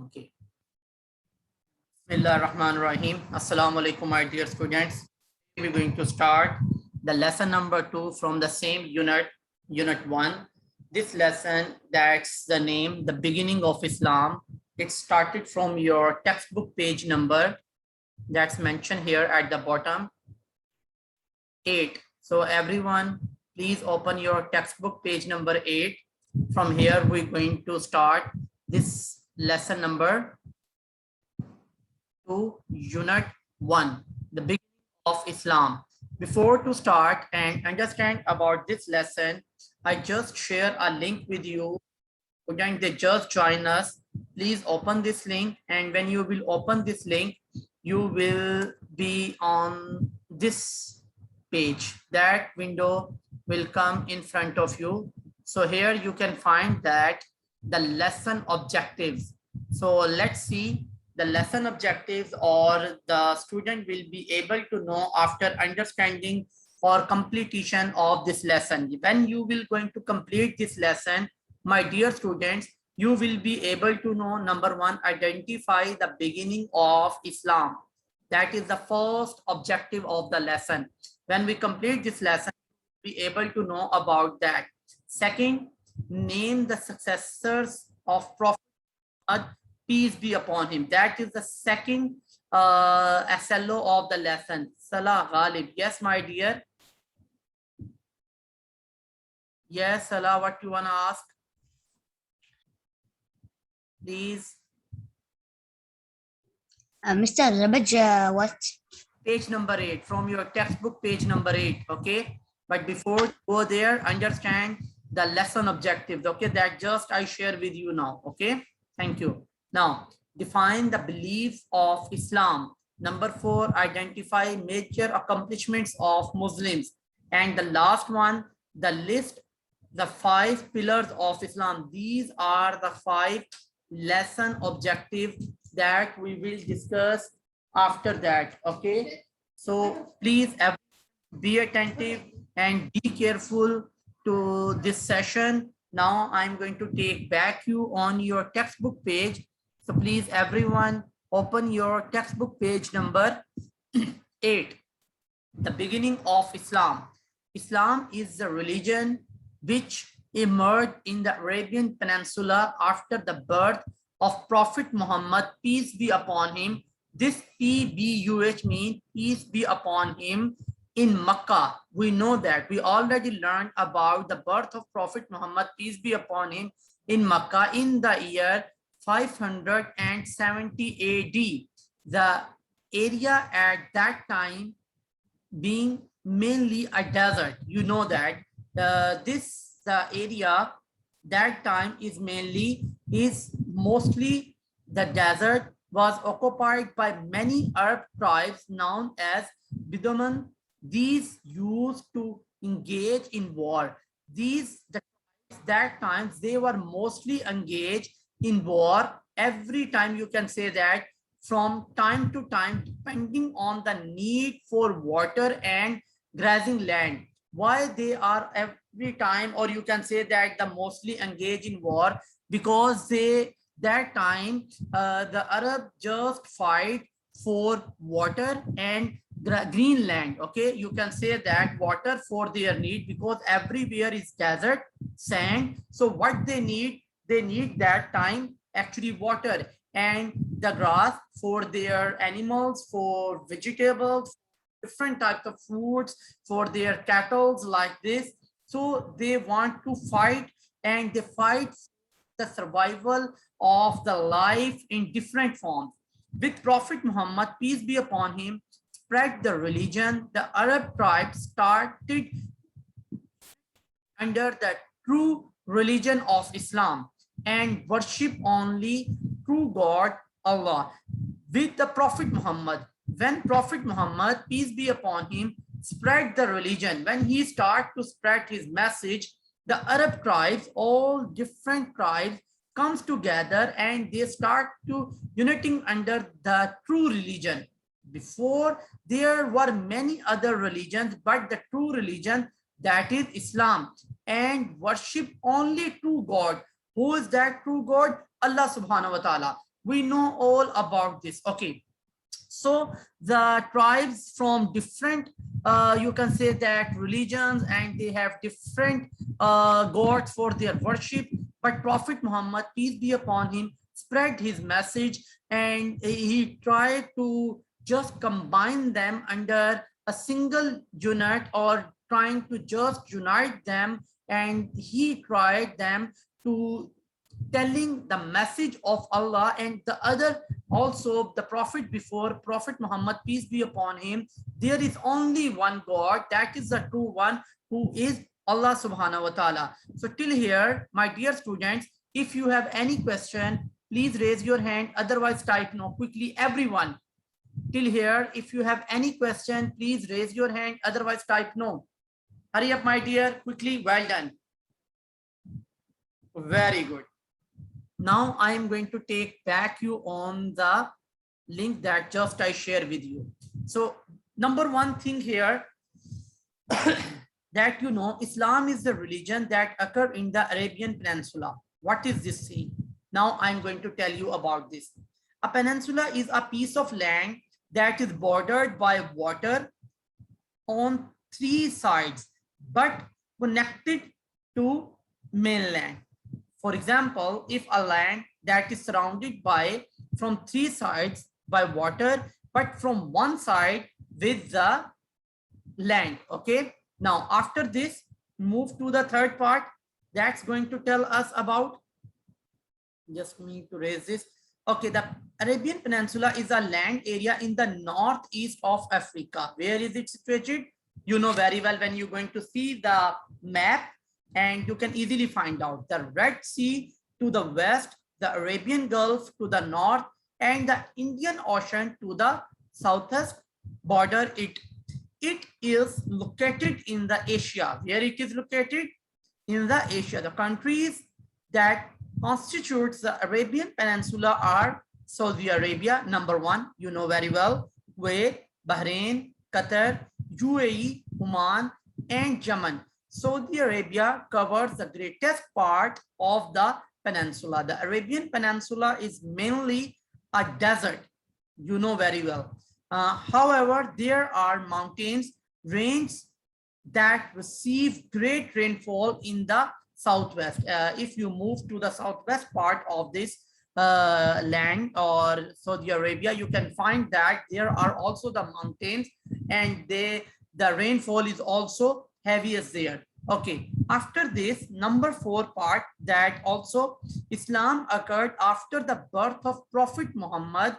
Okay. Bismillahirrahmanirrahim. Assalamu alaikum, my dear students. We're going to start the lesson number 2 from the same unit 1. This lesson, that's the name, the beginning of Islam. It started from your textbook page number that's mentioned here at the bottom, 8. So everyone, please open your textbook page number 8. From here, we're going to start this lesson number 2, unit 1, the beginning of Islam. Before to start and understand about this lesson, I just share a link with you. Again, they just join us. Please open this link, and when you will open this link, you will be on this page. That window will come in front of you. So here you can find that the lesson objectives. So let's see the lesson objectives, or the student will be able to know after understanding or completion of this lesson. When you will going to complete this lesson, my dear students, you will be able to know, number 1, identify the beginning of Islam. That is the first objective of the lesson. When we complete this lesson, be able to know about that. Second, name the successors of Prophet Muhammad, peace be upon him. That is the second SLO of the lesson. Salah Ghalib. Yes, my dear. Yes, Salah, what you want to ask? Please. Mr. Rabaj, what? Page number 8, from your textbook, page number 8. Okay. But before you go there, understand the lesson objectives. Okay. That just I share with you now. Okay. Thank you. Now, define the beliefs of Islam. Number 4, identify major accomplishments of Muslims. And the last one, the list the 5 pillars of Islam. These are the 5 lesson objectives that we will discuss after that. Okay. So please be attentive and be careful to this session. Now I'm going to take back you on your textbook page. So please, everyone, open your textbook page number 8. The beginning of Islam. Islam is the religion which emerged in the Arabian Peninsula after the birth of Prophet Muhammad, peace be upon him. This PBUH means peace be upon him, in Makkah. We know that. We already learned about the birth of Prophet Muhammad, peace be upon him, in Makkah in the year 570 AD. The area at that time being mainly a desert. You know that the area that time is mostly the desert, was occupied by many Arab tribes known as Bedouin. These used to engage in war. That times they were mostly engaged in war. Every time, you can say that, from time to time, depending on the need for water and grazing land. Why they are every time, or you can say that the mostly engaged in war? Because that time the Arab just fight for water and green land. Okay, you can say that water for their need, because everywhere is desert, sand. So what they need that time actually water and the grass for their animals, for vegetables, different types of foods for their cattle, like this. So they want to fight, and they fight the survival of the life in different forms. With Prophet Muhammad, peace be upon him, spread the religion, the Arab tribes started under the true religion of Islam and worship only true God, Allah. With the Prophet Muhammad, when Prophet Muhammad, peace be upon him, spread the religion, when he started to spread his message, the Arab tribes, all different tribes, comes together and they start to uniting under the true religion. Before, there were many other religions, but the true religion, that is Islam, and worship only true God. Who is that true God? Allah subhanahu wa ta'ala. We know all about this. Okay. So the tribes from different, you can say that religions, and they have different gods for their worship. But Prophet Muhammad, peace be upon him, spread his message, and he tried to just combine them under a single unit, or trying to just unite them. And he tried them to telling the message of Allah. And the other also, the prophet before Prophet Muhammad, peace be upon him, there is only one God, that is the true one, who is Allah subhanahu wa ta'ala. So till here, my dear students, if you have any question, please raise your hand, otherwise type no. Quickly, everyone, till here, if you have any question, please raise your hand, otherwise type no. Hurry up, my dear, quickly. Well done. Very good. Now I am going to take back you on the link that just I share with you. So number one thing here, that you know, Islam is the religion that occurred in the Arabian Peninsula. What is this thing? Now I'm going to tell you about this. A peninsula is a piece of land that is bordered by water on three sides, but connected to mainland. For example, if a land that is surrounded by from three sides by water, but from one side with the land. Okay. Now, after this, move to the third part. That's going to tell us about, just need to raise this. Okay. The Arabian Peninsula is a land area in the northeast of Africa. Where is it situated? You know very well when you're going to see the map, and you can easily find out the Red Sea to the west, the Arabian Gulf to the north, and the Indian Ocean to the southwest border. It is located in the Asia. Where it is located? In the Asia. The countries that constitutes the Arabian Peninsula are Saudi Arabia, number one, you know very well, Kuwait, Bahrain, Qatar, UAE, Oman, and Yemen. Saudi Arabia covers the greatest part of the peninsula. The Arabian Peninsula is mainly a desert, you know very well. However, there are mountains ranges that receive great rainfall in the southwest. If you move to the southwest part of this land or Saudi Arabia, you can find that there are also the mountains, and the rainfall is also heaviest there. Okay, after this, number four part, that also Islam occurred after the birth of Prophet Muhammad,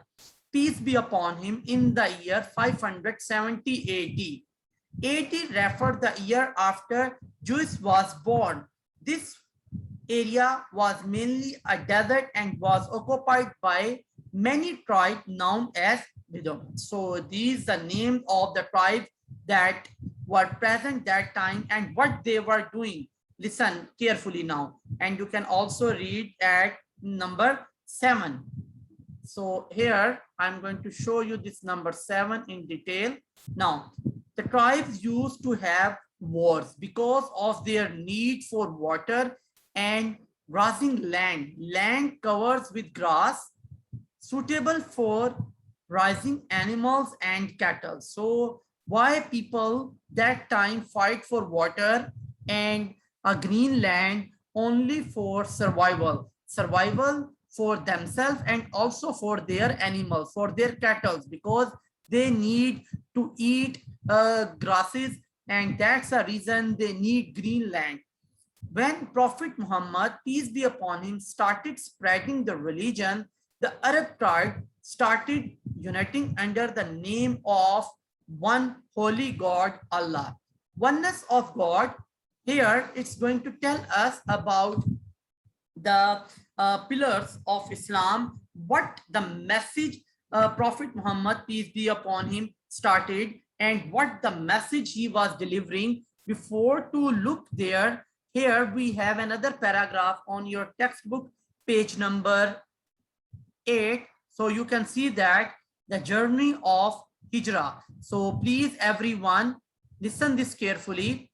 peace be upon him, in the year 570 AD. AD referred the year after Jesus was born. This area was mainly a desert and was occupied by many tribes known as Bedouins. So these are the names of the tribes that were present that time and what they were doing. Listen carefully now, and you can also read at number 7. So here I'm going to show you this number 7 in detail. Now, the tribes used to have wars because of their need for water and grazing land. Land covers with grass suitable for grazing animals and cattle. So why people that time fight for water and a green land? Only for survival for themselves and also for their animals, for their cattle, because they need to eat grasses, and that's the reason they need green land. When Prophet Muhammad, peace be upon him, started spreading the religion, the Arab tribe started uniting under the name of one holy God, Allah. Oneness of God. Here it's going to tell us about the pillars of Islam, what the message Prophet Muhammad, peace be upon him, started, and what the message he was delivering. Before to look there, here we have another paragraph on your textbook, page number 8. So you can see that the journey of Hijra. So please everyone listen this carefully.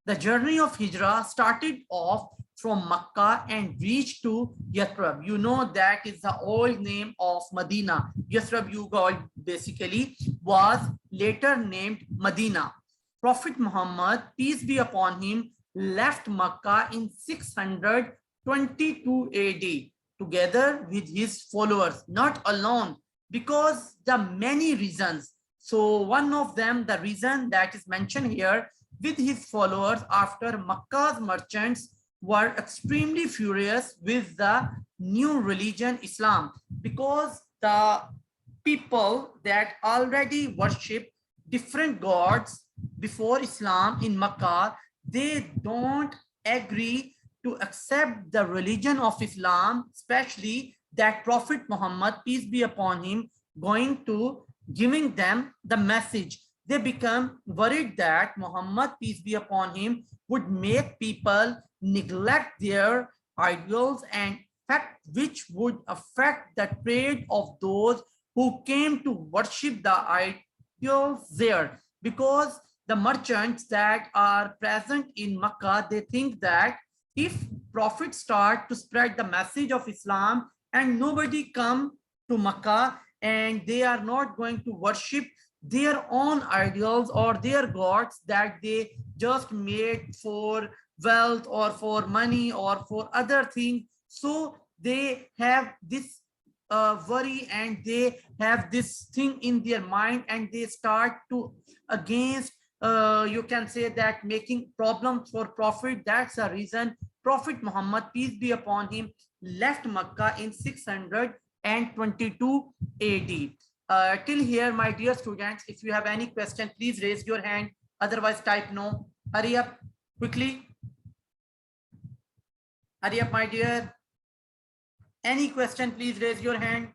The journey of Hijra started off from Makkah and reached to Yathrib. You know that is the old name of Medina. Yathrib, you got basically was later named Medina. Prophet Muhammad, peace be upon him, left Makkah in 622 AD together with his followers, not alone, because the many reasons. So one of them, the reason that is mentioned here, with his followers after Makkah's merchants were extremely furious with the new religion Islam, because the people that already worship different gods before Islam in Makkah, they don't agree to accept the religion of Islam, especially that Prophet Muhammad, peace be upon him, going to giving them the message. They become worried that Muhammad, peace be upon him, would make people neglect their idols, and fact which would affect the trade of those who came to worship the idols there. Because the merchants that are present in Makkah, they think that if prophets start to spread the message of Islam and nobody come to Makkah and they are not going to worship their own idols or their gods that they just made for wealth or for money or for other things, so they have this worry and they have this thing in their mind and they start to against you can say that making problems for Prophet. That's the reason Prophet Muhammad, peace be upon him, left Makkah in 622 AD. Till here, my dear students, if you have any question, please raise your hand. Otherwise, type no. Hurry up quickly. Hurry up, my dear. Any question, please raise your hand.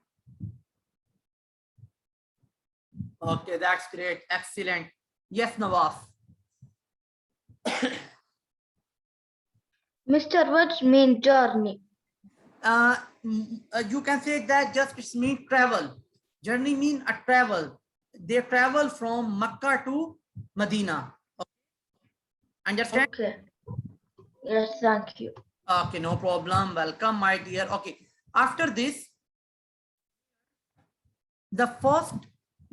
Okay, that's great. Excellent. Yes, Nawaf. Mr. What's mean journey? You can say that just it means travel. Journey mean a travel. They travel from Makkah to Medina. Okay. Understand? Okay. Yes, thank you. Okay, no problem. Welcome, my dear. Okay. After this, the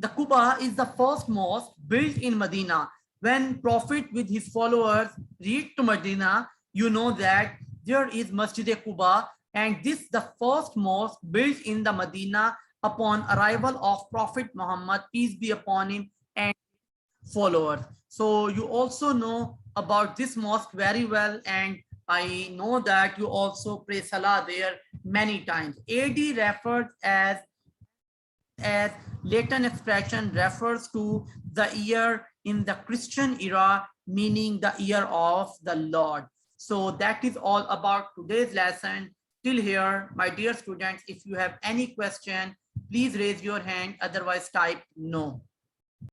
Quba is the first mosque built in Medina. When Prophet with his followers reached to Medina, you know that there is Masjid Quba, and this is the first mosque built in the Medina upon arrival of Prophet Muhammad, peace be upon him, and followers. So you also know about this mosque very well, and I know that you also pray Salah there many times. AD refers as Latin expression refers to the year in the Christian era, meaning the year of the Lord. So that is all about today's lesson. Till here, my dear students, if you have any question, please raise your hand, otherwise type no.